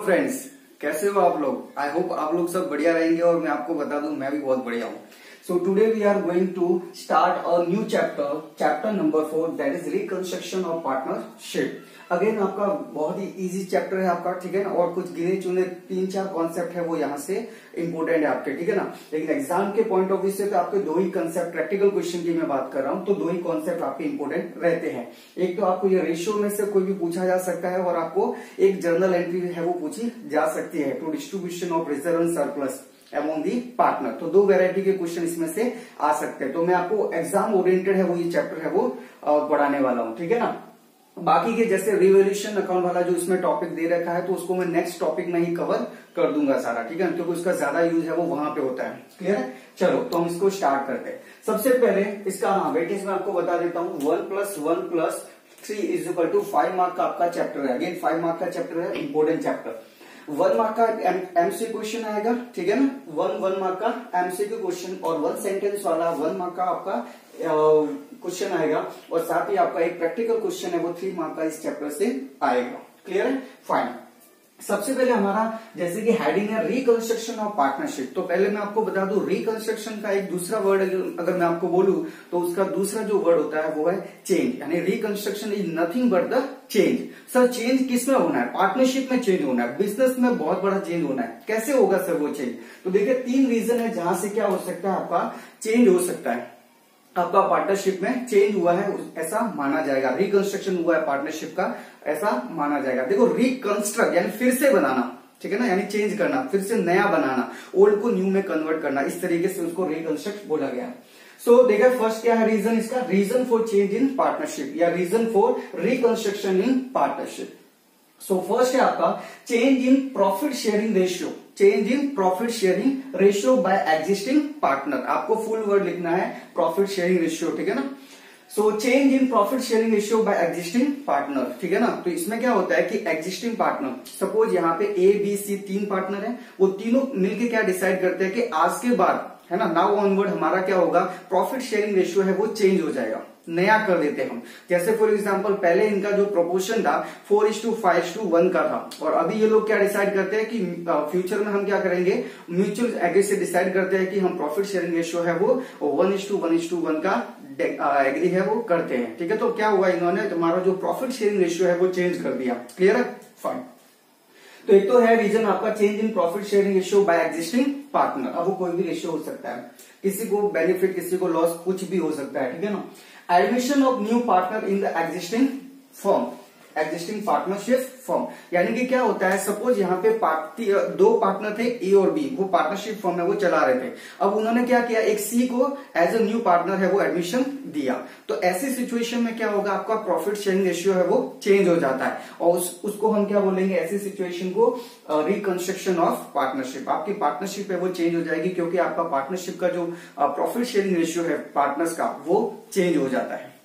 Friends, कैसे हो आप लोग। आई होप आप लोग सब बढ़िया रहेंगे और मैं आपको बता दूं मैं भी बहुत बढ़िया हूँ। So today we are going to start a new chapter number 4, that is reconstruction of partnership. Again आपका बहुत ही इजी चैप्टर है आपका, ठीक है ना। और कुछ गिने चुने 3-4 कॉन्सेप्ट है वो यहाँ से इंपोर्टेंट है आपके, ठीक है ना। लेकिन एग्जाम के पॉइंट ऑफ व्यू से तो आपके दो ही कंसेप्ट, प्रैक्टिकल क्वेश्चन की मैं बात कर रहा हूँ, तो दो ही कॉन्सेप्ट आपके इंपोर्टेंट रहते हैं। एक तो आपको ये रेशियो में से कोई भी पूछा जा सकता है और आपको एक जर्नल एंट्री है वो पूछी जा सकती है, to distribution of reserve and surplus among the partner. तो दो वैरायटी के क्वेश्चन इसमें से आ सकते हैं। तो मैं आपको एग्जाम ओरिएंटेड है वो ये चैप्टर है वो पढ़ाने वाला हूँ, ठीक है ना। बाकी के जैसे रिवोल्यूशन अकाउंट वाला जो इसमें टॉपिक दे रखा है तो उसको मैं नेक्स्ट टॉपिक में ही कवर कर दूंगा सारा, ठीक है, क्योंकि उसका ज्यादा यूज है वो वहां पे होता है। क्लियर है। चलो तो हम इसको स्टार्ट करते हैं। सबसे पहले इसका वेटेज मैं आपको बता देता हूँ। 1+1+3 = 5 मार्क का आपका चैप्टर है। अगेन 5 मार्क का चैप्टर है, इंपोर्टेंट चैप्टर। 1 मार्क का एमसीक्यू क्वेश्चन आएगा, ठीक है ना। 1 मार्क का एमसीक्यू क्वेश्चन और 1 सेंटेंस वाला 1 मार्क का आपका क्वेश्चन आएगा। और साथ ही आपका एक प्रैक्टिकल क्वेश्चन है वो 3 मार्क का इस चैप्टर से आएगा। क्लियर है। फाइन। सबसे पहले हमारा जैसे कि हेडिंग है रिकंस्ट्रक्शन ऑफ पार्टनरशिप। तो पहले मैं आपको बता दूं रिकंस्ट्रक्शन का एक दूसरा वर्ड अगर मैं आपको बोलूं तो उसका दूसरा जो वर्ड होता है वो है चेंज। यानी reconstruction is nothing but the change. Sir change किस में होना है? पार्टनरशिप में चेंज होना है, बिजनेस में बहुत बड़ा चेंज होना है। कैसे होगा सर वो चेंज? तो देखिए 3 रीजन है जहां से क्या हो सकता है, आपका चेंज हो सकता है। आपका पार्टनरशिप में चेंज हुआ है ऐसा माना जाएगा, रिकंस्ट्रक्शन हुआ है पार्टनरशिप का ऐसा माना जाएगा। देखो रिकंस्ट्रक्ट यानी फिर से बनाना, ठीक है ना, यानी चेंज करना, फिर से नया बनाना, ओल्ड को न्यू में कन्वर्ट करना, इस तरीके से उसको रिकंस्ट्रक्ट बोला गया। सो देखा फर्स्ट क्या है रीजन इसका, reason for change in partnership या reason for reconstruction in partnership. So first है आपका change in profit sharing ratio. Change in profit sharing ratio by existing partner. आपको फुल वर्ड लिखना है प्रॉफिट शेयरिंग रेशियो, ठीक है ना। So change in profit sharing ratio by existing partner, ठीक है ना। तो इसमें क्या होता है कि एग्जिस्टिंग पार्टनर, सपोज यहाँ पे ए बी सी 3 पार्टनर है, वो तीनों मिलके क्या डिसाइड करते हैं कि आज के बाद है ना, नाउ ऑनवर्ड हमारा क्या होगा, प्रॉफिट शेयरिंग रेशियो है वो चेंज हो जाएगा, नया कर देते हैं हम। जैसे फॉर एग्जांपल पहले इनका जो प्रोपोर्शन था 4:5:1 का था, और अभी ये लोग क्या डिसाइड करते हैं कि फ्यूचर में हम क्या करेंगे, म्यूचुअल एग्री से डिसाइड करते हैं कि हम प्रॉफिट शेयरिंग रेशियो है वो 1:1:1 का एग्री है वो करते हैं, ठीक है। तो क्या हुआ, इन्होंने तुम्हारा जो प्रॉफिट शेयरिंग रेशियो है वो चेंज कर दिया। क्लियर है। फाइन। तो एक तो है रीजन आपका change in profit sharing ratio by existing partner. अब वो कोई भी रेशियो हो सकता है, किसी को बेनिफिट किसी को लॉस कुछ भी हो सकता है, ठीक है ना। Admission of new partner in the existing firm, existing partnership firm. यानी कि क्या होता है, सपोज यहाँ पे 2 पार्टनर थे ए और बी, वो पार्टनरशिप फर्म है वो चला रहे थे। अब उन्होंने क्या किया, एक सी को एज अ न्यू पार्टनर है वो एडमिशन दिया। तो ऐसी सिचुएशन में क्या होगा, आपका प्रॉफिट शेयरिंग रेशियो है वो चेंज हो जाता है, और उसको हम क्या बोलेंगे, ऐसी सिचुएशन को रिकंस्ट्रक्शन ऑफ पार्टनरशिप। आपकी पार्टनरशिप है वो चेंज हो जाएगी, क्योंकि आपका पार्टनरशिप का जो प्रॉफिट शेयरिंग रेशियो है पार्टनर्स का वो चेंज हो जाता है।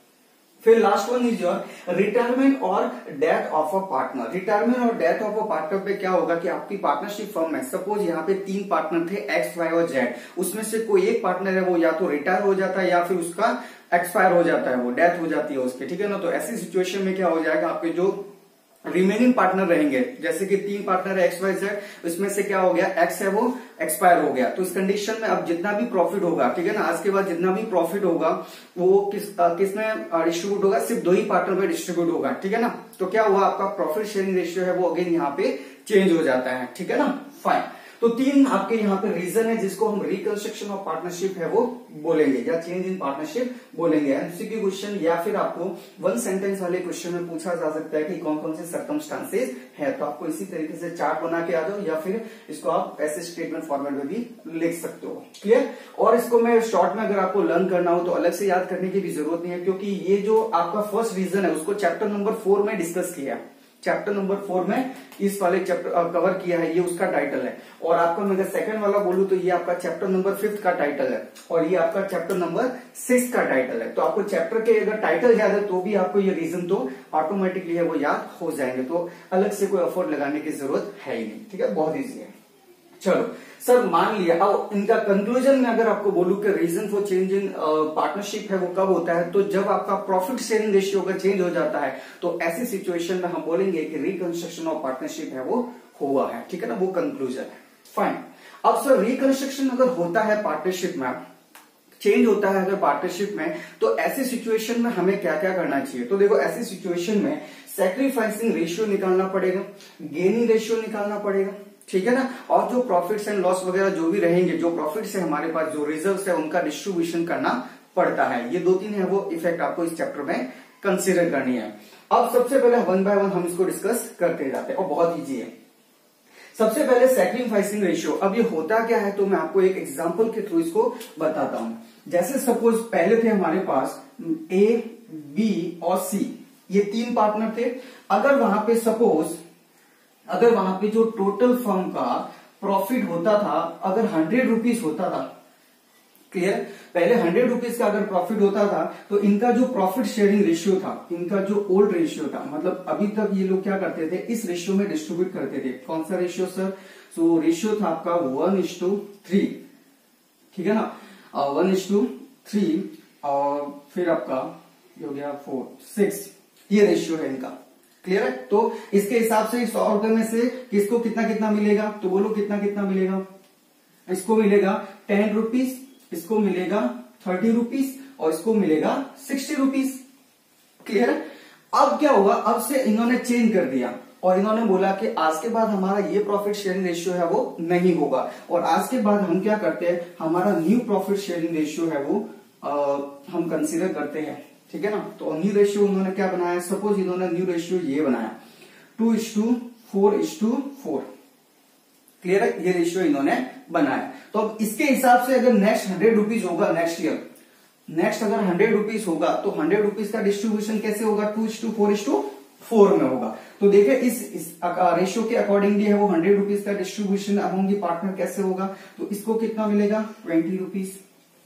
फिर last one is your retirement और death of a partner. Retirement और डेथ ऑफ अ पार्टनर पे क्या होगा कि आपकी पार्टनरशिप फर्म में सपोज यहाँ पे 3 पार्टनर थे एक्स वाई और जेड, उसमें से कोई एक पार्टनर है वो या तो रिटायर हो जाता है या फिर उसका एक्सपायर हो जाता है, वो डेथ हो जाती है उसकी, ठीक है ना। तो ऐसी सिचुएशन में क्या हो जाएगा, आपके जो रिमेनिंग पार्टनर रहेंगे, जैसे कि 3 पार्टनर है एक्स वाई जेड, उसमें से क्या हो गया, एक्स है वो एक्सपायर हो गया। तो इस कंडीशन में अब जितना भी प्रॉफिट होगा, ठीक है ना, आज के बाद जितना भी प्रॉफिट होगा वो किसमें डिस्ट्रीब्यूट होगा, सिर्फ 2 ही पार्टनर में डिस्ट्रीब्यूट होगा, ठीक है ना। तो क्या हुआ, आपका प्रॉफिट शेयरिंग रेशियो है वो अगेन यहाँ पे चेंज हो जाता है, ठीक है ना। फाइन। तो 3 आपके यहाँ पे रीजन है जिसको हम रिकंस्ट्रक्शन ऑफ पार्टनरशिप है वो बोलेंगे या चेंज इन पार्टनरशिप बोलेंगे। एमसीक्यू क्वेश्चन या फिर आपको 1 सेंटेंस वाले क्वेश्चन में पूछा जा सकता है कि कौन कौन से सर्कमस्टांसेस है। तो आपको इसी तरीके से चार्ट बना के आ जाओ, या फिर इसको आप ऐसे स्टेटमेंट फॉर्मेट में भी लिख सकते हो। क्लियर। और इसको मैं शॉर्ट में अगर आपको लर्न करना हो तो अलग से याद करने की भी जरूरत नहीं है, क्योंकि ये जो आपका फर्स्ट रीजन है उसको चैप्टर नंबर 4 में डिस्कस किया। चैप्टर नंबर 4 में इस वाले चैप्टर कवर किया है, ये उसका टाइटल है। और आपको मैं अगर सेकंड वाला बोलूं तो ये आपका चैप्टर नंबर 5 का टाइटल है, और ये आपका चैप्टर नंबर 6 का टाइटल है। तो आपको चैप्टर के अगर टाइटल याद है तो भी आपको ये रीजन तो ऑटोमेटिकली है वो याद हो जाएंगे, तो अलग से कोई एफर्ट लगाने की जरूरत है ही नहीं, ठीक है, बहुत ईजी है। चलो सर, मान लिया। अब इनका कंक्लूजन में अगर आपको बोलूं कि reason for change in partnership है वो कब होता है, तो जब आपका प्रॉफिट शेयरिंग रेशियो अगर चेंज हो जाता है, तो ऐसी सिचुएशन में हम बोलेंगे कि रिकंस्ट्रक्शन ऑफ पार्टनरशिप है वो हुआ है। ठीक है ना, वो कंक्लूजन है। फाइन। अब सर रिकंस्ट्रक्शन अगर होता है पार्टनरशिप में, चेंज होता है अगर पार्टनरशिप में, तो ऐसी सिचुएशन में हमें क्या क्या करना चाहिए? तो देखो, ऐसी सिचुएशन में सैक्रिफाइसिंग रेशियो निकालना पड़ेगा, गेनिंग रेशियो निकालना पड़ेगा। ठीक है ना, और जो प्रॉफिट्स एंड लॉस वगैरह जो भी रहेंगे, जो प्रॉफिट्स है हमारे पास, जो रिजर्व्स है, उनका डिस्ट्रीब्यूशन करना पड़ता है। ये 2-3 है वो इफेक्ट आपको इस चैप्टर में कंसिडर करनी है। अब सबसे पहले 1 बाय 1 हम इसको डिस्कस करते जाते हैं और बहुत ईजी है। सबसे पहले सैक्रिफाइसिंग रेशियो। अब ये होता क्या है, तो मैं आपको एक एग्जांपल के थ्रू इसको बताता हूं। जैसे सपोज पहले थे हमारे पास ए, बी और सी, ये 3 पार्टनर थे। अगर वहां पे सपोज, अगर वहां पे जो टोटल फर्म का प्रॉफिट होता था, अगर 100 रुपीज होता था, क्लियर, पहले 100 रुपीज का अगर प्रॉफिट होता था, तो इनका जो प्रॉफिट शेयरिंग रेशियो था, इनका जो ओल्ड रेशियो था, मतलब अभी तक ये लोग क्या करते थे, इस रेशियो में डिस्ट्रीब्यूट करते थे। कौन सा रेशियो सर? सो रेशियो था आपका 1:3। ठीक है ना, 1:3, और फिर आपका हो गया 4, 6, ये रेशियो है इनका। क्लियर है? तो इसके हिसाब से 100 रुपए में से किसको कितना कितना मिलेगा? तो बोलो कितना कितना मिलेगा? इसको मिलेगा 10 रुपीज, इसको मिलेगा 30 रुपीज, और इसको मिलेगा 60 रुपीज। क्लियर है? अब क्या हुआ, अब से इन्होंने चेंज कर दिया और इन्होंने बोला कि आज के बाद हमारा ये प्रॉफिट शेयरिंग रेशियो है वो नहीं होगा, और आज के बाद हम क्या करते हैं, हमारा न्यू प्रॉफिट शेयरिंग रेशियो है वो हम कंसीडर करते हैं। ठीक है ना, तो न्यू रेशियो उन्होंने क्या बनाया, सपोज इन्होंने न्यू रेशियो ये बनाया 2:4:4। क्लियर है, ये रेशियो इन्होंने बनाया। तो अब इसके हिसाब से अगर नेक्स्ट 100 रुपीज होगा, नेक्स्ट ईयर, नेक्स्ट अगर 100 रुपीज होगा, तो 100 रुपीज का डिस्ट्रीब्यूशन कैसे होगा? 2:4:4 में होगा। तो देखिए इस रेशियो के अकॉर्डिंगली है वो 100 रुपीज का डिस्ट्रीब्यूशन अमंग दी पार्टनर कैसे होगा? तो इसको कितना मिलेगा? 20 रुपीज।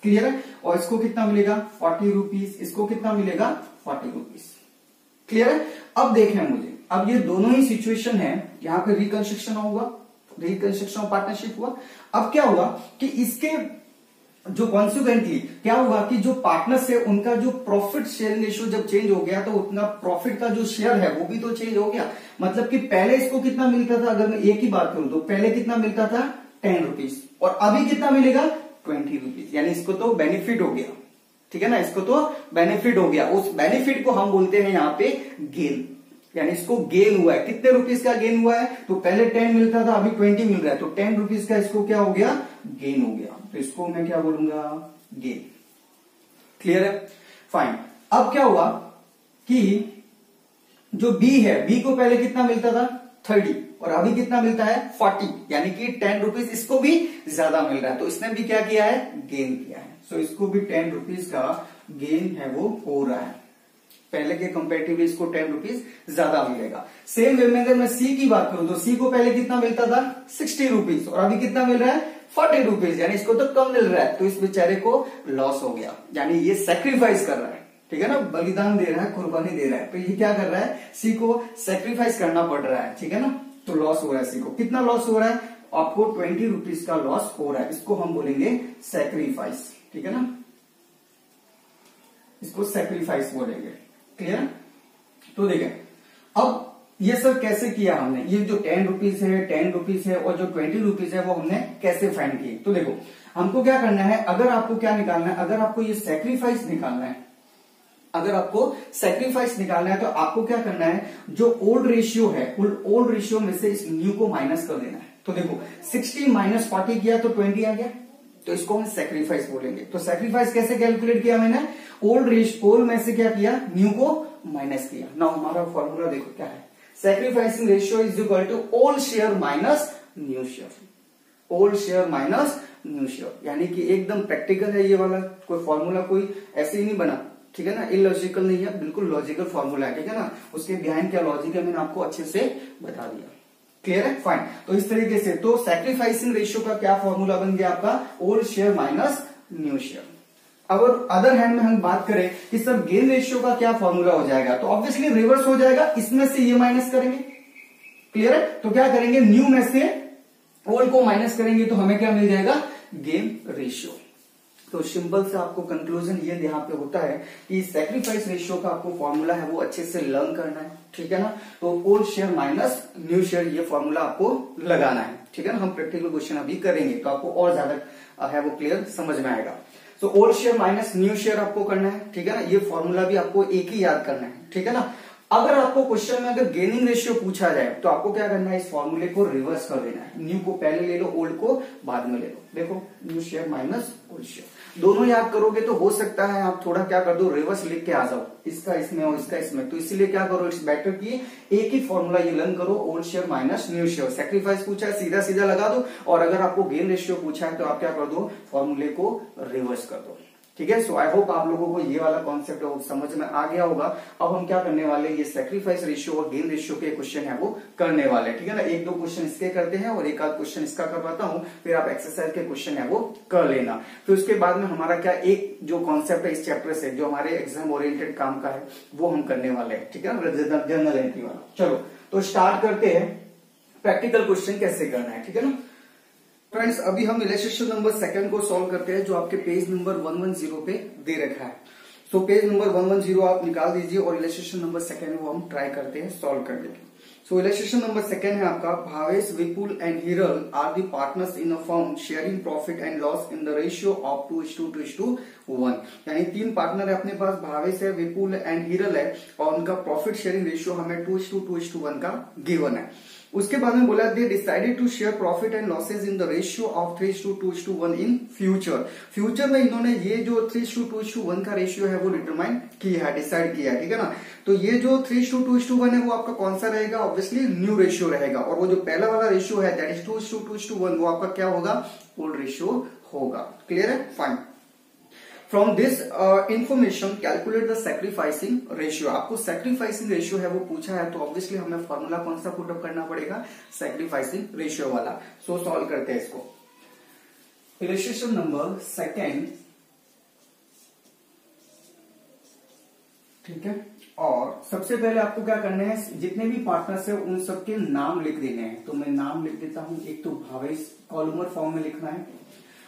क्लियर है, और इसको कितना मिलेगा? 40 रुपीज। इसको कितना मिलेगा? 40 रुपीज। क्लियर है? अब देखें मुझे, अब ये दोनों ही सिचुएशन है, यहाँ पे रिकंस्ट्रक्शन होगा, रिकंस्ट्रक्शन ऑफ पार्टनरशिप हुआ। अब क्या हुआ कि इसके जो कॉन्सिक्वेंटली क्या हुआ कि जो पार्टनर्स है उनका जो प्रॉफिट शेयरिंग रेशियो जब चेंज हो गया, तो उतना प्रॉफिट का जो शेयर है वो भी तो चेंज हो गया। मतलब कि पहले इसको कितना मिलता था, अगर मैं एक ही बात करूं तो पहले कितना मिलता था? 10 रुपीज, और अभी कितना मिलेगा? 20 रुपीज। यानी इसको तो बेनिफिट हो गया। ठीक है ना, इसको तो बेनिफिट हो गया। उस बेनिफिट को हम बोलते हैं यहाँ पे गेन, यानी इसको गेन हुआ है। कितने रुपीज का गेन हुआ है? तो पहले 10 मिलता था, अभी 20 मिल रहा है, तो 10 रुपीज का इसको क्या हो गया? गेन हो गया। तो इसको मैं क्या बोलूंगा? गेन। क्लियर है? फाइन। अब क्या हुआ कि जो बी है, बी को पहले कितना मिलता था? 30, और अभी कितना मिलता है? 40, यानी कि 10 रुपीज इसको भी ज्यादा मिल रहा है। तो इसने भी क्या किया है? गेन किया है। सो इसको भी 10 रुपीज का गेन है वो हो रहा है। पहले के कंपेरेटिवली इसको 10 रुपीज ज्यादा मिलेगा। सेम वे में अगर मैं सी की बात करूं, तो सी को पहले कितना मिलता था? 60 रुपीज, और अभी कितना मिल रहा है? 40 रुपीज, यानी इसको तो कम मिल रहा है। तो इस बेचारे को लॉस हो गया, यानी ये सेक्रीफाइस कर रहा है। ठीक है ना, बलिदान दे रहा है, कुर्बानी दे रहा है। तो ये क्या कर रहा है? सी को सेक्रीफाइस करना पड़ रहा है। ठीक है ना, तो लॉस हो रहा है सी को। कितना लॉस हो रहा है? आपको 20 रुपीज का लॉस हो रहा है। इसको हम बोलेंगे सेक्रीफाइस। ठीक है ना, इसको सेक्रीफाइस बोलेंगे। क्लियर? तो देखें, अब ये सर कैसे किया हमने, ये जो 10 रुपीज है, 10 रुपीज है, और जो 20 रुपीज है, वो हमने कैसे फाइंड किए? तो देखो, हमको क्या करना है, अगर आपको क्या निकालना है, अगर आपको ये सेक्रीफाइस निकालना है, अगर आपको सेक्रीफाइस निकालना है, तो आपको क्या करना है, जो ओल्ड रेशियो है, ओल्ड रेशियो में से इस न्यू को माइनस कर देना है। तो देखो 60 माइनस 40 किया तो 20 आ गया, तो इसको हम सेक्रीफाइस बोलेंगे। तो सेक्रीफाइस कैसे कैलकुलेट किया मैंने? ओल्ड में से क्या किया? न्यू को माइनस किया। ना हमारा फॉर्मूला देखो क्या है, sacrificing ratio is equal to old share minus new share. Old share minus new share, यानी कि एकदम प्रैक्टिकल है ये वाला, कोई फॉर्मूला कोई ऐसे ही नहीं बना। ठीक है ना, इलॉजिकल नहीं है, बिल्कुल लॉजिकल फॉर्मूला है। ठीक है ना, उसके बिहाइंड क्या लॉजिक है मैंने आपको अच्छे से बता दिया। क्लियर है? फाइन। तो इस तरीके से तो सैक्रिफाइसिंग रेशियो का क्या फॉर्मूला बन गया आपका? Old share minus new share. अगर अदर हैंड में हम बात करें कि सर गेन रेशियो का क्या फॉर्मूला हो जाएगा, तो ऑब्वियसली रिवर्स हो जाएगा, इसमें से ये माइनस करेंगे। क्लियर है? तो क्या करेंगे, न्यू में से ओल्ड को माइनस करेंगे तो हमें क्या मिल जाएगा, गेन रेशियो। तो सिंपल से आपको कंक्लूजन ये यहाँ पे होता है कि सैक्रिफाइस रेशियो का आपको फॉर्मूला है वो अच्छे से लर्न करना है, ठीक है ना। तो old share minus new share ये फॉर्मूला आपको लगाना है, ठीक है ना। हम प्रैक्टिकल क्वेश्चन अभी करेंगे तो आपको और ज्यादा है वो क्लियर समझ में आएगा। तो old share minus new share आपको करना है, ठीक है ना। ये फॉर्मूला भी आपको एक ही याद करना है, ठीक है ना। अगर आपको क्वेश्चन में अगर गेनिंग रेशियो पूछा जाए तो आपको क्या करना है, इस फॉर्मूले को रिवर्स कर देना है। न्यू को पहले ले लो, ओल्ड को बाद में ले लो। देखो new share minus old share दोनों याद करोगे तो हो सकता है आप थोड़ा क्या कर दो, रिवर्स लिख के आ जाओ, इसका इसमें और इसका इसमें। तो इसीलिए क्या करो, इट्स बेटर कि एक ही फॉर्मूला ये लर्न करो, old share minus new share. Sacrifice पूछा है सीधा सीधा लगा दो, और अगर आपको गेन रेशियो पूछा है तो आप क्या कर दो, फॉर्मूले को रिवर्स कर दो, ठीक है। सो आई होप आप लोगों को ये वाला कॉन्सेप्ट समझ में आ गया होगा। अब हम क्या करने वाले, ये सैक्रिफाइस रेशियो और गेन रेशियो के क्वेश्चन है वो करने वाले, ठीक है ना। एक दो क्वेश्चन इसके करते हैं और एक आध क्वेश्चन इसका करवाता हूं, फिर आप एक्सरसाइज के क्वेश्चन है वो कर लेना। फिर उसके बाद में हमारा क्या एक जो कॉन्सेप्ट है इस चैप्टर से, जो हमारे एग्जाम ओरिएंटेड काम का है वो हम करने वाले हैं, ठीक है ना, जनरल एंट्री वाला। चलो तो स्टार्ट करते हैं, प्रैक्टिकल क्वेश्चन कैसे करना है, ठीक है ना। फ्रेंड्स अभी हम इलस्ट्रेशन नंबर 2 को सॉल्व करते हैं, जो आपके पेज नंबर 110 पे दे रखा है। सो पेज नंबर 110 आप निकाल दीजिए और इलस्ट्रेशन नंबर 2 वो हम ट्राई करते हैं सॉल्व करने की। सो इलस्ट्रेशन नंबर 2 है आपका, Bhavesh, Vipul and Hiral are the partners in a firm sharing profit and loss in the ratio of 2:2:1। यानी 3 पार्टनर है अपने पास, भावेश है, विपुल एंड हिरल है, और उनका प्रॉफिट शेयरिंग रेशियो हमें 2:2:1 का गिवन है। उसके बाद में बोला they decided to share profit and losses in the ratio of 3:2:1 in future. Future में इन्होंने ये जो 3:2:1 का रेशियो है वो डिटरमाइन किया है, डिसाइड किया है, ठीक है ना। तो ये जो 3:2:1 है वो आपका कौन सा रहेगा, ऑब्वियसली न्यू रेशियो रहेगा, और वो जो पहला वाला रेशियो है दैट इज 2:2:1 वो आपका क्या होगा, ओल्ड रेशियो होगा। क्लियर है, fine. From this information calculate the sacrificing ratio. आपको सैक्रिफाइसिंग रेशियो है वो पूछा है, तो ऑब्वियसली हमें फॉर्मूला कौन सा पुटअप करना पड़ेगा, सैक्रिफाइसिंग रेशियो वाला। सो सॉल्व करते हैं इसको। इलस्ट्रेशन नंबर 2, ठीक है। और सबसे पहले आपको क्या करना है, जितने भी पार्टनर्स है उन सबके नाम लिख देने हैं। तो मैं नाम लिख देता हूं। एक तो भावेश कॉलमर फॉर्म में लिखना है,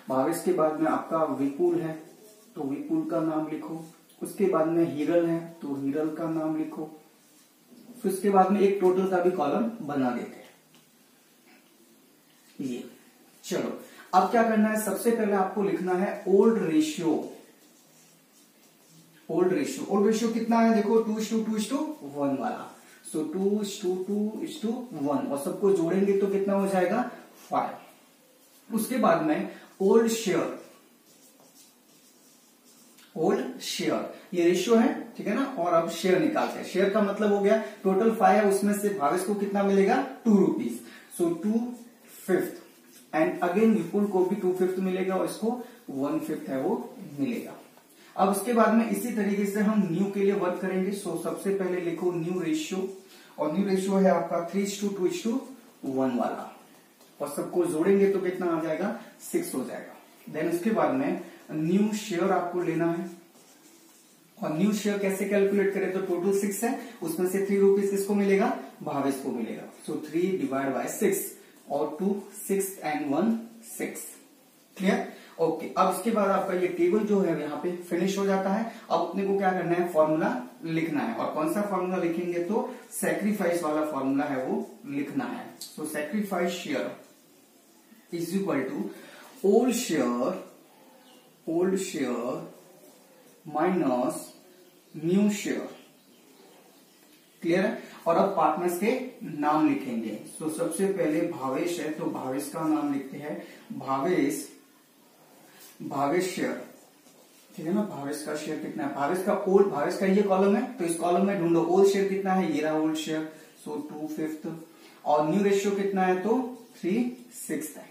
भावेश के बाद में आपका विपुल है तो विपुल का नाम लिखो, उसके बाद में हिरल है तो हिरल का नाम लिखो, फिर उसके बाद में एक टोटल का भी कॉलम बना देते हैं ये। चलो अब क्या करना है, सबसे पहले आपको लिखना है ओल्ड रेशियो। ओल्ड रेशियो कितना है, देखो 2:2:1 वाला। सो 2:2:1 और सबको जोड़ेंगे तो कितना हो जाएगा, 5। उसके बाद में ओल्ड शेयर ये रेशियो है, ठीक है ना। और अब शेयर निकालते हैं। शेयर का मतलब हो गया टोटल 5 है, उसमें से भावेश को कितना मिलेगा, 2 रुपीज। सो 2/5 एंड अगेन विपुल को भी 2/5 मिलेगा और इसको 1/5 है वो मिलेगा। अब उसके बाद में इसी तरीके से हम न्यू के लिए वर्क करेंगे। सो सबसे पहले लिखो न्यू रेशियो, और न्यू रेशियो है आपका 3:2:1 वाला, और सबको जोड़ेंगे तो कितना आ जाएगा, 6 हो जाएगा। देन उसके बाद में न्यू शेयर आपको लेना है, और न्यू शेयर कैसे कैलकुलेट करें, तो टोटल 6 है, उसमें से 3 रुपीज किसको मिलेगा, भावेश को मिलेगा। सो 3/6 और 2 6 एंड 1 6। Clear, okay. अब उसके बाद आपका ये टेबल जो है यहाँ पे फिनिश हो जाता है। अब अपने को क्या करना है, फॉर्मूला लिखना है, और कौन सा फॉर्मूला लिखेंगे, तो सैक्रिफाइस वाला फॉर्मूला है वो लिखना है। So sacrifice share is equal to old share minus new share. Clear है। और अब पार्टनर्स के नाम लिखेंगे। सो सबसे पहले भावेश है तो भावेश का नाम लिखते हैं, भावेश शेयर, ठीक है ना। भावेश का शेयर कितना है, भावेश का ये कॉलम है, तो इस कॉलम में ढूंढो ओल्ड शेयर कितना है, ये रहा ओल्ड शेयर। सो 2/5 और न्यू रेशियो कितना है, तो 3/6 है।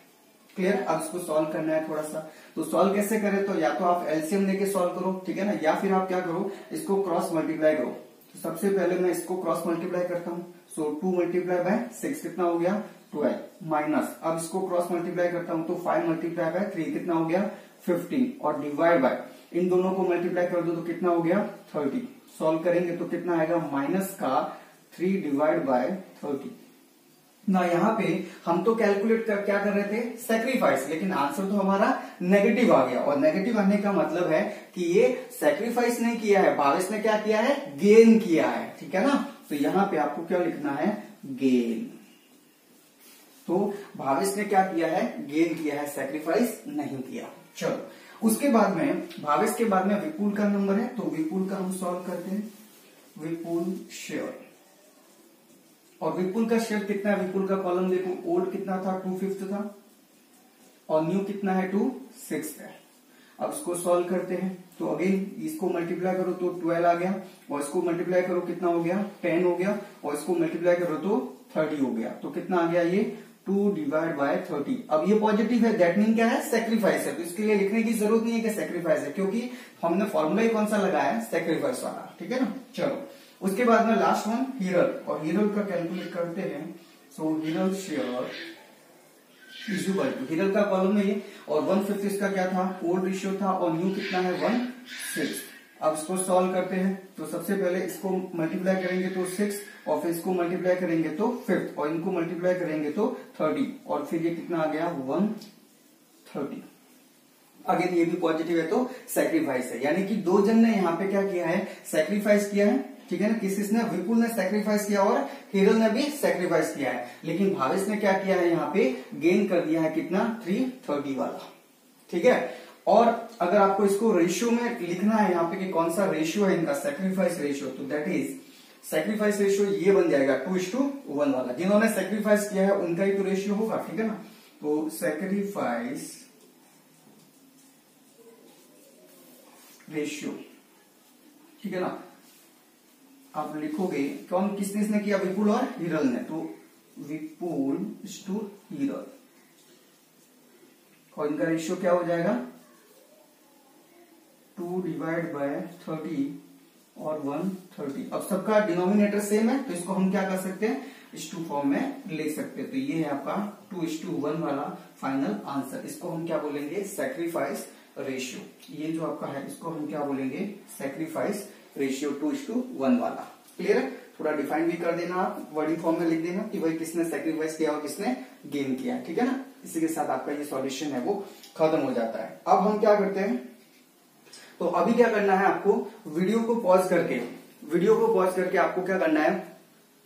क्लियर। अब इसको सॉल्व करना है थोड़ा सा। तो सॉल्व कैसे करें, तो या तो आप एलसीएम लेके सॉल्व करो, ठीक है ना, या फिर आप क्या करो, इसको क्रॉस मल्टीप्लाई करो। तो सबसे पहले मैं इसको क्रॉस मल्टीप्लाई करता हूं। सो 2 × 6 कितना हो गया, 12 माइनस, अब इसको क्रॉस मल्टीप्लाई करता हूं तो 5 × 3 कितना हो गया, 15, और डिवाइड बाय इन दोनों को मल्टीप्लाई कर दो तो कितना हो गया, 30। सॉल्व करेंगे तो कितना आएगा, माइनस का 3/30 ना यहाँ पे हम तो कैलकुलेट क्या कर रहे थे, सेक्रीफाइस, लेकिन आंसर तो हमारा नेगेटिव आ गया। और नेगेटिव आने का मतलब है कि ये सेक्रीफाइस नहीं किया है, भावेश ने क्या किया है, गेन किया है। ठीक है ना, तो यहाँ पे आपको क्या लिखना है, गेन। तो भावेश ने क्या किया है, गेन किया है, सेक्रीफाइस नहीं किया। चलो उसके बाद में भावेश के बाद में विपुल का नंबर है, तो विपुल का हम सॉल्व करते हैं। विपुल शेयर, और विपुल का शेयर कितना है, विपुल का कॉलम देखो, ओल्ड कितना था, 2/5 था, और न्यू कितना है, 2/6 है। अब इसको सॉल्व करते हैं, तो अगेन इसको मल्टीप्लाई करो तो 12 आ गया, और इसको मल्टीप्लाई करो कितना हो गया, 10 हो गया, और इसको मल्टीप्लाई करो तो 30 हो गया। तो कितना आ गया, ये 2/30। अब ये पॉजिटिव है, दैट मीन क्या है, सेक्रीफाइस है। तो इसके लिए लिखने की जरूरत नहीं है कि सेक्रीफाइस है, क्योंकि हमने फॉर्मूला ही कौन सा लगाया है, सेक्रीफाइस वाला। ठीक है ना, चलो उसके बाद में लास्ट वन हीरल, और हीरल का कैलकुलेट करते हैं। So Hiral share is equal to, Hiral का कॉलम है ये, और 1/5 इसका क्या था, ओल्ड रेशियो था, और न्यू कितना है, 1/6। अब इसको सॉल्व करते हैं, तो सबसे पहले इसको मल्टीप्लाई करेंगे तो 6, और फिर इसको मल्टीप्लाई करेंगे तो 5, और इनको मल्टीप्लाई करेंगे तो 30, और फिर ये कितना आ गया, 130। अगेन ये भी पॉजिटिव है तो सेक्रीफाइस है, यानी कि दो जन ने यहाँ पे क्या किया है, सेक्रीफाइस किया है। ठीक है ना, किसने, विपुल ने सेक्रीफाइस किया और हीरल ने भी सेक्रीफाइस किया है, लेकिन भावेश ने क्या किया है, यहाँ पे गेन कर दिया है कितना, 330 वाला। ठीक है, और अगर आपको इसको रेशियो में लिखना है यहाँ पे कि कौन सा रेशियो है इनका, सेक्रीफाइस रेशियो, तो दैट इज सेक्रीफाइस रेशियो ये बन जाएगा 2:1 वाला। जिन्होंने सेक्रीफाइस किया है उनका ही तो रेशियो होगा। ठीक है ना, तो सेक्रीफाइस रेशियो, ठीक है ना, आप लिखोगे कौन, किसने किया, विपुल और हीरल ने, तो विपुल टू हीरल, और इनका रेशियो क्या हो जाएगा, 2/30 और 130। अब सबका डिनोमिनेटर सेम है, तो इसको हम क्या कर सकते हैं, इस 2 फॉर्म में लिख सकते हैं। तो ये है आपका 2:1 वाला फाइनल आंसर। इसको हम क्या बोलेंगे, सेक्रीफाइस रेशियो। ये जो आपका है इसको हम क्या बोलेंगे, सेक्रीफाइस रेशियो 2:1 वाला। क्लियर है, थोड़ा डिफाइन भी कर देना, आप वर्डिंग फॉर्म में लिख देना कि भाई किसने सेक्रीफाइस किया और किसने गेन किया। ठीक है ना, इसी के साथ आपका ये सॉल्यूशन है वो खत्म हो जाता है। अब हम क्या करते हैं, तो अभी क्या करना है आपको, वीडियो को पॉज करके आपको क्या करना है,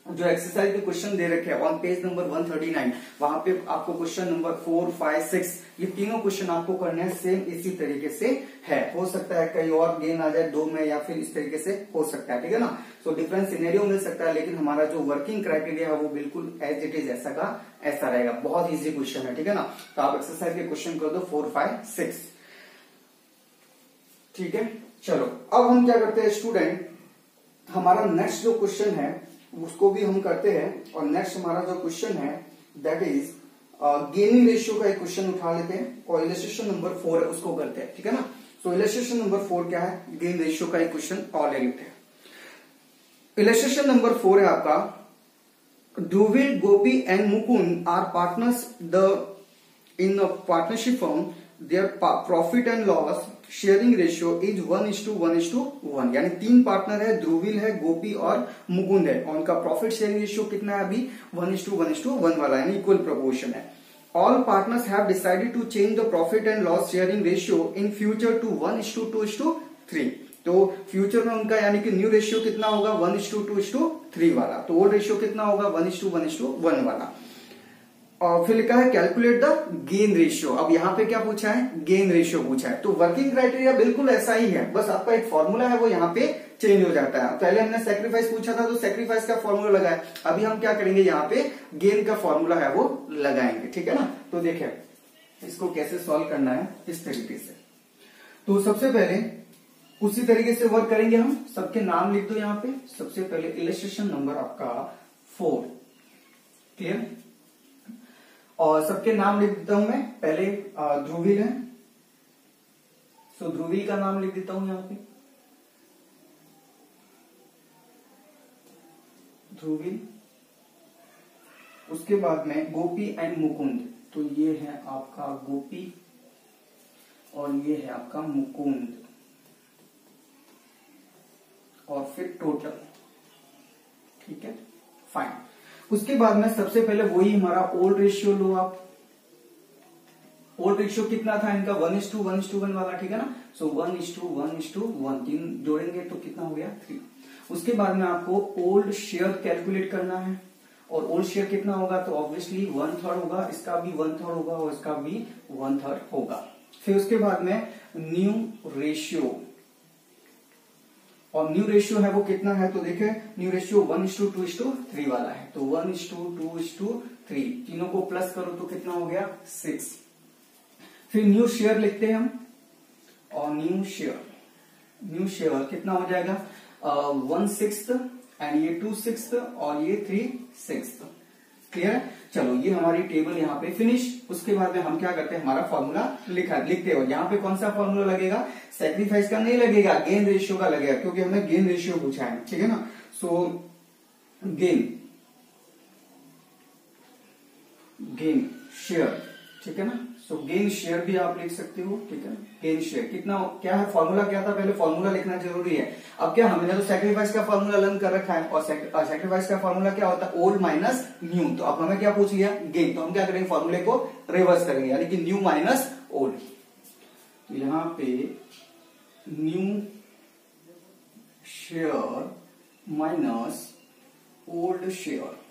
जो एक्सरसाइज के क्वेश्चन दे रखे हैं ऑन पेज नंबर 139, वहां पे आपको क्वेश्चन नंबर 4, 5, 6 ये तीनों क्वेश्चन आपको करने हैं, सेम इसी तरीके से है। हो सकता है कहीं और गेन आ जाए 2 में, या फिर इस तरीके से हो सकता है। ठीक है ना, तो डिफरेंट सिनेरियो मिल सकता है, लेकिन हमारा जो वर्किंग क्राइटेरिया है वो बिल्कुल एज इट इज ऐसा का ऐसा रहेगा। बहुत ईजी क्वेश्चन है। ठीक है ना, तो आप एक्सरसाइज के क्वेश्चन कर दो 4, 5, 6। ठीक है, चलो अब हम क्या करते हैं स्टूडेंट, हमारा नेक्स्ट जो क्वेश्चन है उसको भी हम करते हैं। और नेक्स्ट हमारा जो क्वेश्चन है दैट इज गेनिंग रेशियो का एक क्वेश्चन उठा लेते हैं, और इलस्ट्रेशन नंबर 4 है उसको करते हैं। ठीक है ना, तो इलस्ट्रेशन नंबर 4 क्या है, गेन रेशियो का एक क्वेश्चन और ले लेते हैं। इलस्ट्रेशन नंबर 4 है आपका, Dhruvil, Gopi and Mukund are partners in partnership firm, there profit and loss sharing ratio is 1:1:1, यानी 3 पार्टनर है, ध्रुवील है, गोपी और मुकुंद है, और उनका प्रॉफिट शेयरिंग रेशियो कितना है, अभी 1:1:1 वाला, यानी इक्वल प्रोपोर्शन है। All partners have decided to change the profit and loss sharing ratio in future to 1:2:3। तो फ्यूचर में उनका यानी कि न्यू रेशियो कितना होगा, 1:2:3 वाला। तो ओल्ड रेशियो कितना होगा, 1:1:1 वाला। और फिर लिखा है कैलकुलेट द गेन रेशियो। अब यहाँ पे क्या पूछा है, गेन रेशियो पूछा है। तो वर्किंग क्राइटेरिया बिल्कुल ऐसा ही है, बस आपका एक फॉर्मूला है वो यहाँ पे चेंज हो जाता है। पहले हमने सेक्रीफाइस पूछा था तो सेक्रीफाइस का फॉर्मूला लगाया, अभी हम क्या करेंगे, यहाँ पे गेन का फॉर्मूला है वो लगाएंगे। ठीक है ना, तो देखिए इसको कैसे सॉल्व करना है, इस तरीके से। तो सबसे पहले उसी तरीके से वर्क करेंगे हम। सबके नाम लिख दो यहाँ पे। सबसे पहले इलस्ट्रेशन नंबर आपका 4, क्लियर, और सबके नाम लिख देता हूं मैं। पहले ध्रुवील है, सो ध्रुवील का नाम लिख देता हूं यहां पे, ध्रुवील। उसके बाद में गोपी एंड मुकुंद, तो ये है आपका गोपी और ये है आपका मुकुंद, और फिर टोटल। ठीक है, फाइन। उसके बाद में सबसे पहले वही हमारा ओल्ड रेशियो लो आप। ओल्ड रेशियो कितना था इनका 1:1:1 वाला, ठीक है ना। सो 1:1:1 तीन जोड़ेंगे तो कितना हो गया 3। उसके बाद में आपको ओल्ड शेयर कैलकुलेट करना है, और ओल्ड शेयर कितना होगा तो ऑब्वियसली 1/3 होगा, इसका भी 1/3 होगा और इसका भी 1/3 होगा। फिर उसके बाद में न्यू रेशियो, और न्यू रेशियो है वो कितना है तो देखे न्यू रेशियो 1:2:3 वाला है, तो 1:2:3 तीनों को प्लस करो तो कितना हो गया 6। फिर न्यू शेयर लिखते हैं हम, और न्यू शेयर कितना हो जाएगा 1/6 एंड ये 2/6 और ये 3/6। क्लियर है। चलो ये हमारी टेबल यहाँ पे फिनिश। उसके बाद में हम क्या करते हैं, हमारा फॉर्मूला लिखते हो। यहाँ पे कौन सा फॉर्मूला लगेगा, सैक्रिफाइस का नहीं लगेगा, गेन रेशियो का लगेगा, क्योंकि हमें गेन रेशियो पूछा है, ठीक है ना। सो गेन शेयर, ठीक है ना। सो गेन शेयर भी आप लिख सकते हो, ठीक है। गेन शेयर कितना, क्या है फॉर्मूला, क्या था पहले फॉर्मूला लिखना जरूरी है। अब क्या हमने तो सैक्रिफाइस का फॉर्मूला लर्न कर रखा है, और सैक्रिफाइस का फॉर्मूला क्या होता है ओल्ड माइनस न्यू। तो अब हमें क्या पूछ लिया गेन, तो हम क्या करेंगे फॉर्मूले को रिवर्स करेंगे, यानी कि न्यू माइनस ओल्ड। तो यहां पे new share minus old share.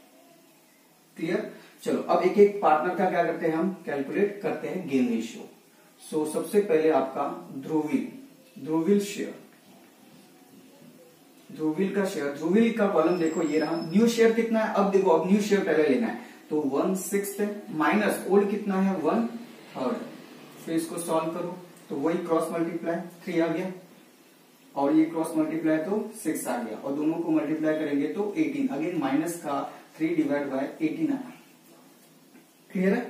Clear. चलो अब एक एक पार्टनर का क्या करते हैं हम कैलकुलेट करते हैं गेन रेशियो। सो सबसे पहले आपका ध्रुवील शेयर, ध्रुवील का कॉलम देखो ये रहा। न्यू शेयर कितना है, अब देखो अब न्यू शेयर पहले लेना है, तो 1/6 है, माइनस ओल्ड कितना है 1/3। फिर इसको सॉल्व करो तो वही क्रॉस मल्टीप्लाई 3 आ गया, और ये क्रॉस मल्टीप्लाई तो 6 आ गया, और दोनों को मल्टीप्लाई करेंगे तो 18। अगेन माइनस का 3/18 आया। क्लियर है,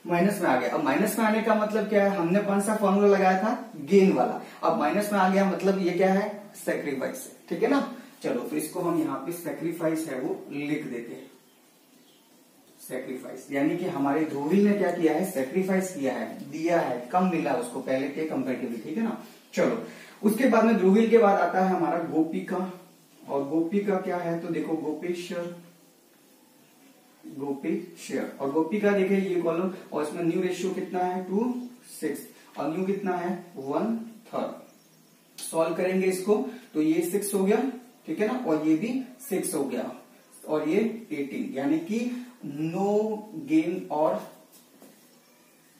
माइनस में आ गया। अब माइनस में आने का मतलब क्या है, हमने कौन सा फॉर्मूला लगाया था गेन वाला, अब माइनस में आ गया मतलब ये क्या है सैक्रिफाइस है, ठीक है ना। चलो तो इसको हम यहाँ पे सैक्रिफाइस है वो लिख देते हैं। सैक्रिफाइस यानी कि हमारे ध्रुवील ने क्या किया है, सैक्रिफाइस किया है, दिया है, कम मिला उसको पहले के कंपेरेटिवली, ठीक है ना। चलो उसके बाद में ध्रुवील के बाद आता है हमारा गोपी का, और गोपी का क्या है तो देखो गोपी शेयर, और गोपी का देखिए ये कॉलम, और इसमें न्यू रेशियो कितना है 2/6 और न्यू कितना है 1/3। सॉल्व करेंगे इसको तो ये 6 हो गया, ठीक है ना, और ये भी 6 हो गया, और ये 18, यानी कि नो गेन और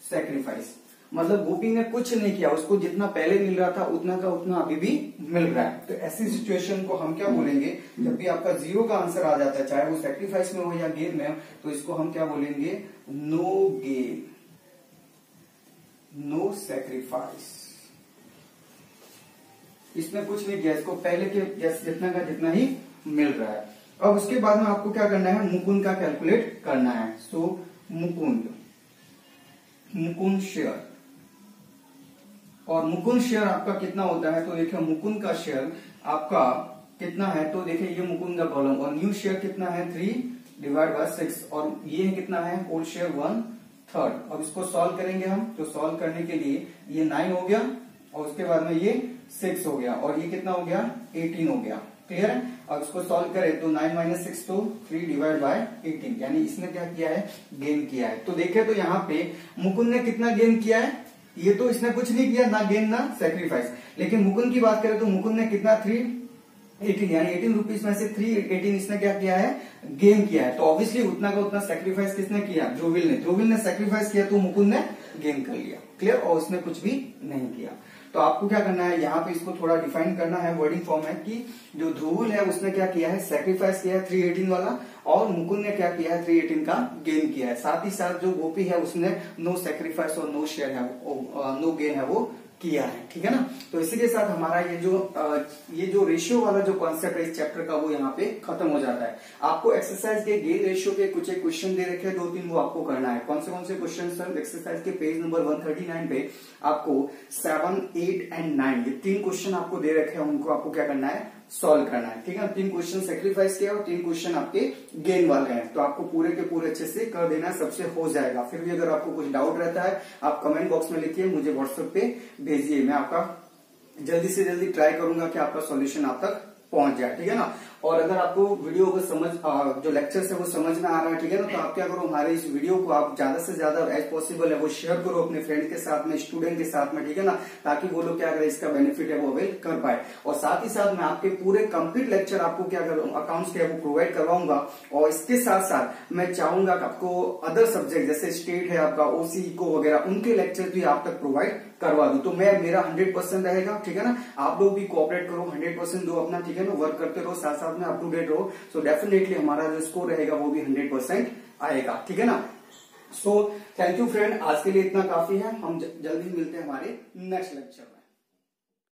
सैक्रिफाइस। मतलब गोपी ने कुछ नहीं किया, उसको जितना पहले मिल रहा था उतना का उतना अभी भी मिल रहा है। तो ऐसी सिचुएशन को हम क्या बोलेंगे, जब भी आपका 0 का आंसर आ जाता है, चाहे वो सैक्रिफाइस में हो या गेन में हो, तो इसको हम क्या बोलेंगे नो गेन नो सैक्रिफाइस। इसमें कुछ नहीं किया, इसको पहले के जितना का जितना ही मिल रहा है। अब उसके बाद में आपको क्या करना है, मुकुंद का कैलकुलेट करना है। सो मुकुंद शेयर, और मुकुंद शेयर आपका कितना होता है तो देखिए मुकुंद का शेयर आपका कितना है तो देखिए ये मुकुंद का कॉलम, और न्यू शेयर कितना है 3/6, और ये कितना है ओल्ड शेयर 1/3। अब इसको सॉल्व करेंगे हम, तो सॉल्व करने के लिए ये 9 हो गया, और उसके बाद में ये 6 हो गया, और ये कितना हो गया 18 हो गया। क्लियर है। अब इसको सॉल्व करें तो 9 - 6 तो 3/18, यानी इसने क्या किया है गेन किया है। तो देखे तो यहाँ पे मुकुंद ने कितना गेन किया है, ये तो इसने कुछ नहीं किया, ना गेन ना सैक्रिफाइस। लेकिन मुकुंद की बात करें तो मुकुंद ने कितना 318, यानी 18 रुपीज में से 318 इसने क्या किया है गेन किया है। तो ऑब्वियसली उतना का उतना सैक्रिफाइस किसने किया, ध्रुवील ने सैक्रिफाइस किया, तो मुकुंद ने गेन कर लिया। क्लियर, और उसने कुछ भी नहीं किया। तो आपको क्या करना है, यहाँ पे इसको थोड़ा डिफाइन करना है, वर्डिंग फॉर्म है कि जो ध्रुवील है उसने क्या किया है सैक्रिफाइस किया है 318 वाला, और मुकुंद ने क्या किया है 318 का गेन किया है। साथ ही साथ जो गोपी है उसने नो सैक्रिफाइस और नो शेयर है, नो गेन है वो किया है, ठीक है ना। तो इसी के साथ हमारा ये जो रेशियो वाला जो कॉन्सेप्ट है इस चैप्टर का वो यहाँ पे खत्म हो जाता है। आपको एक्सरसाइज के गेन रेशियो के कुछ एक क्वेश्चन दे रखे हैं 2-3, वो आपको करना है। कौन से क्वेश्चन सर, एक्सरसाइज के पेज नंबर 139 पे आपको 7, 8 एंड 9 ये 3 क्वेश्चन आपको दे रखे हैं, उनको आपको क्या करना है सॉल्व करना है, ठीक है। 3 क्वेश्चन सैक्रिफाइस के और 3 क्वेश्चन आपके गेन वाले हैं, तो आपको पूरे के पूरे अच्छे से कर देना, सबसे हो जाएगा। फिर भी अगर आपको कुछ डाउट रहता है आप कमेंट बॉक्स में लिखिए, मुझे व्हाट्सएप पे भेजिए, मैं आपका जल्दी से जल्दी ट्राई करूंगा कि आपका सॉल्यूशन आप तक पहुंच जाए, ठीक है ना। और अगर आपको वीडियो को जो लेक्चर है वो समझ में आ रहा है, ठीक है ना, तो आप क्या करो, हमारे इस वीडियो को आप ज्यादा से ज्यादा एज पॉसिबल है वो शेयर करो अपने फ्रेंड के साथ में, स्टूडेंट के साथ में, ठीक है ना, ताकि वो लोग क्या करें, इसका बेनिफिट है वो अवेल कर पाए। और साथ ही साथ मैं आपके पूरे कंप्लीट लेक्चर आपको क्या करूँ, अकाउंट्स के वो प्रोवाइड करवाऊंगा। और इसके साथ साथ मैं चाहूंगा कि आपको अदर सब्जेक्ट जैसे स्टेट है आपका, ओसी, इको वगैरह, उनके लेक्चर भी आप तक प्रोवाइड करवा दूं। तो मेरा 100% रहेगा, ठीक है ना। आप लोग भी कोऑपरेट करो, 100% दो अपना, ठीक है ना, वर्क करते रहो, साथ साथ में अप टू डेट रहो। सो डेफिनेटली हमारा जो स्कोर रहेगा वो भी 100% आएगा, ठीक है ना। सो थैंक यू फ्रेंड, आज के लिए इतना काफी है। हम जल्दी मिलते हैं हमारे नेक्स्ट लेक्चर।